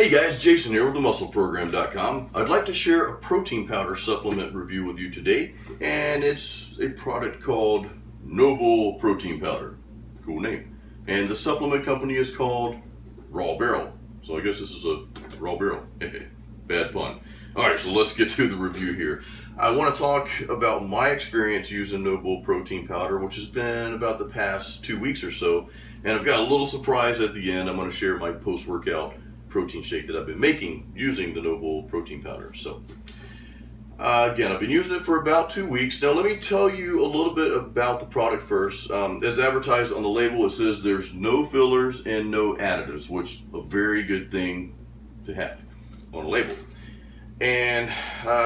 Hey guys, Jason here with TheMuscleProgram.com. I'd like to share a protein powder supplement review with you today, and it's a product called Noble Protein Powder. Cool name. And the supplement company is called Raw Barrel. So I guess this is a Raw Barrel. Bad pun. Alright, so let's get to the review here. I want to talk about my experience using Noble Protein Powder, which has been about the past 2 weeks or so. And I've got a little surprise at the end. I'm going to share my post-workout protein shake that I've been making using the Noble Protein Powder. So again, I've been using it for about 2 weeks. Now let me tell you a little bit about the product first. As advertised on the label, it says there's no fillers and no additives, which is a very good thing to have on a label. And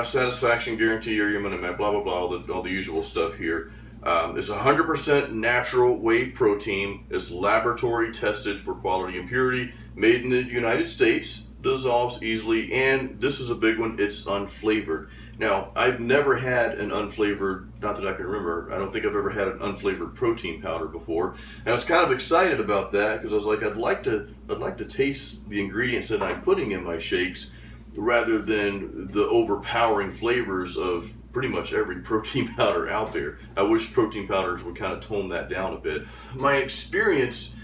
satisfaction guarantee, or blah blah blah, all the usual stuff here. It's 100% natural whey protein. It's laboratory tested for quality and purity. Made in the United States, dissolves easily, and this is a big one, it's unflavored. Now, I've never had an unflavored, not that I can remember, I don't think I've ever had an unflavored protein powder before. And I was kind of excited about that because I was like, I'd like to taste the ingredients that I'm putting in my shakes rather than the overpowering flavors of pretty much every protein powder out there. I wish protein powders would kind of tone that down a bit. My experience,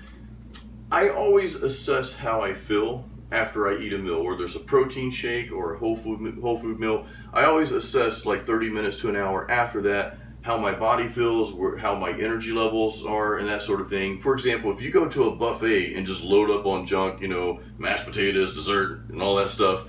I always assess how I feel after I eat a meal, whether it's a protein shake or a whole food meal. I always assess like 30 minutes to an hour after that, how my body feels, how my energy levels are, and that sort of thing. For example, if you go to a buffet and just load up on junk, mashed potatoes, dessert, and all that stuff,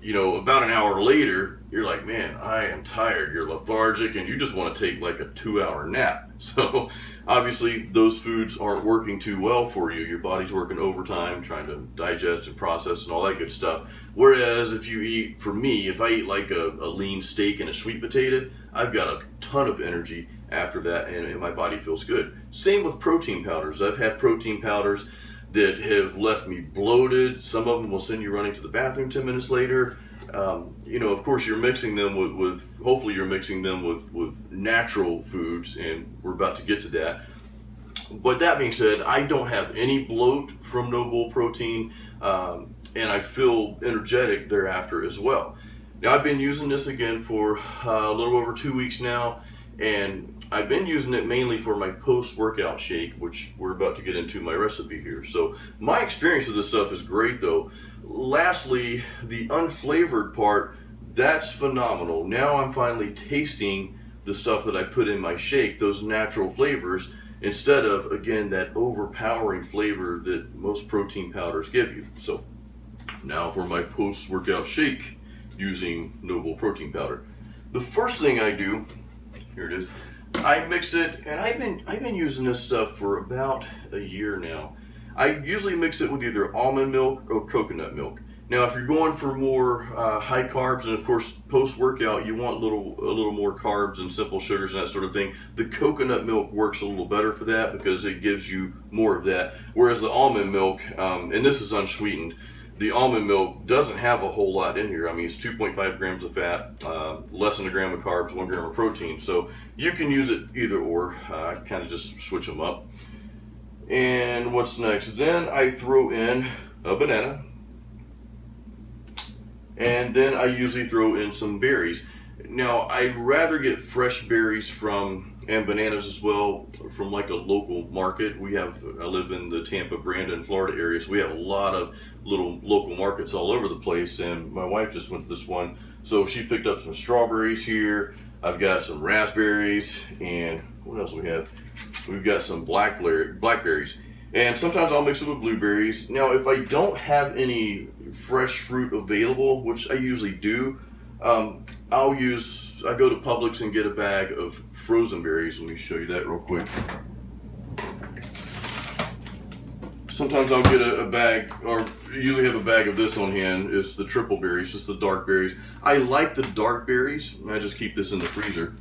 about an hour later, you're like, man, I am tired, you're lethargic, and you just want to take like a 2-hour nap. So obviously those foods aren't working too well for you. Your body's working overtime trying to digest and process and all that good stuff. Whereas if you eat, for me, if I eat like a lean steak and a sweet potato, I've got a ton of energy after that, and my body feels good. Same with protein powders. I've had protein powders that have left me bloated. Some of them will send you running to the bathroom 10 minutes later. Of course, you're mixing them with hopefully you're mixing them with natural foods, and we're about to get to that. But that being said, I don't have any bloat from Noble Protein, and I feel energetic thereafter as well. Now, I've been using this again for a little over 2 weeks now, and I've been using it mainly for my post-workout shake, which we're about to get into my recipe here. So my experience with this stuff is great though. Lastly, the unflavored part, that's phenomenal. Now I'm finally tasting the stuff that I put in my shake, those natural flavors, instead of, again, that overpowering flavor that most protein powders give you. So now for my post-workout shake using Noble Protein Powder. The first thing I do, here it is, I mix it, and I've been using this stuff for about a year now. I usually mix it with either almond milk or coconut milk. Now, if you're going for more high carbs, and of course post-workout you want a little more carbs and simple sugars and that sort of thing, the coconut milk works a little better for that because it gives you more of that. Whereas the almond milk, and this is unsweetened, the almond milk doesn't have a whole lot in here. I mean, it's 2.5 grams of fat, less than a gram of carbs, 1 gram of protein. So you can use it either or. I kind of just switch them up. And what's next? Then I throw in a banana. And then I usually throw in some berries. Now, I'd rather get fresh berries and bananas as well from like a local market. I live in the Tampa, Brandon, Florida area, so we have a lot of little local markets all over the place, and my wife just went to this one, so she picked up some strawberries here. I've got some raspberries, and what else do we have? We've got some blackberries, and sometimes I'll mix it with blueberries. Now, if I don't have any fresh fruit available, which I usually do, I go to Publix and get a bag of frozen berries. Let me show you that real quick. Sometimes I'll get a bag, or usually have a bag of this on hand. It's the triple berries, just the dark berries. I like the dark berries, and I just keep this in the freezer.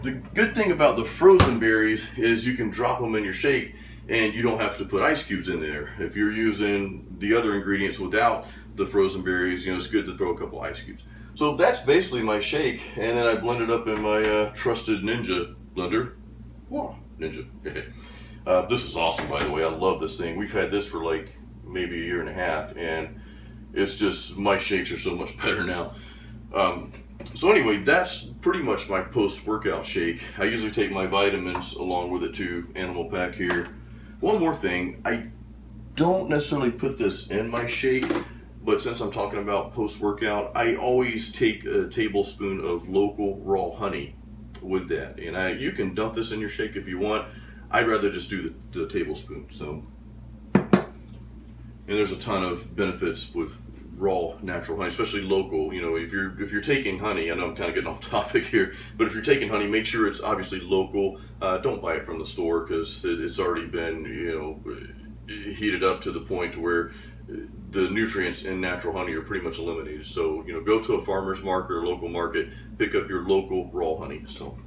The good thing about the frozen berries is you can drop them in your shake and you don't have to put ice cubes in there. If you're using the other ingredients without the frozen berries, it's good to throw a couple ice cubes. So that's basically my shake, and then I blend it up in my trusted Ninja blender. Whoa, Ninja. This is awesome, by the way. I love this thing. We've had this for like maybe a year and a half, and it's just, my shakes are so much better now. So anyway, that's pretty much my post-workout shake. I usually take my vitamins along with it too, Animal Pack here. One more thing, I don't necessarily put this in my shake, but since I'm talking about post-workout, I always take a tablespoon of local raw honey with that. And you can dump this in your shake if you want. I'd rather just do the tablespoon. So, and there's a ton of benefits with raw natural honey, especially local. You know, if you're taking honey, I know I'm kind of getting off topic here, but if you're taking honey, make sure it's obviously local. Don't buy it from the store, because it's already been, heated up to the point where the nutrients in natural honey are pretty much eliminated. So, go to a farmer's market or local market, pick up your local raw honey. So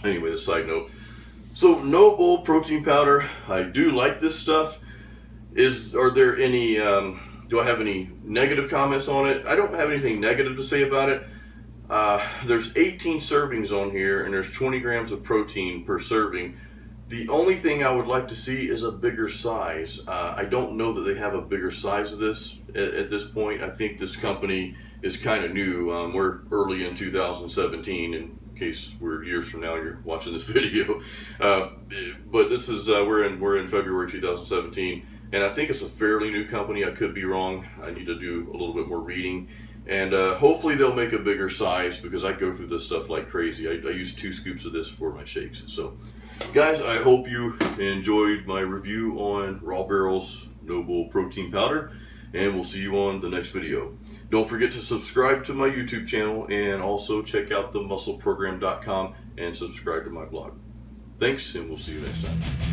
anyway, the side note. So Noble protein powder, I do like this stuff. Are there any, do I have any negative comments on it? I don't have anything negative to say about it. There's 18 servings on here, and there's 20 grams of protein per serving. The only thing I would like to see is a bigger size. I don't know that they have a bigger size of this at this point. I think this company is kind of new. We're early in 2017, in case we're years from now and you're watching this video. But this is we're in February 2017, and I think it's a fairly new company. I could be wrong. I need to do a little bit more reading. And hopefully they'll make a bigger size, because I go through this stuff like crazy. I use 2 scoops of this for my shakes. So guys, I hope you enjoyed my review on Raw Barrel's Noble protein powder, and we'll see you on the next video. Don't forget to subscribe to my YouTube channel, and also check out TheMuscleProgram.com and subscribe to my blog. Thanks, and we'll see you next time.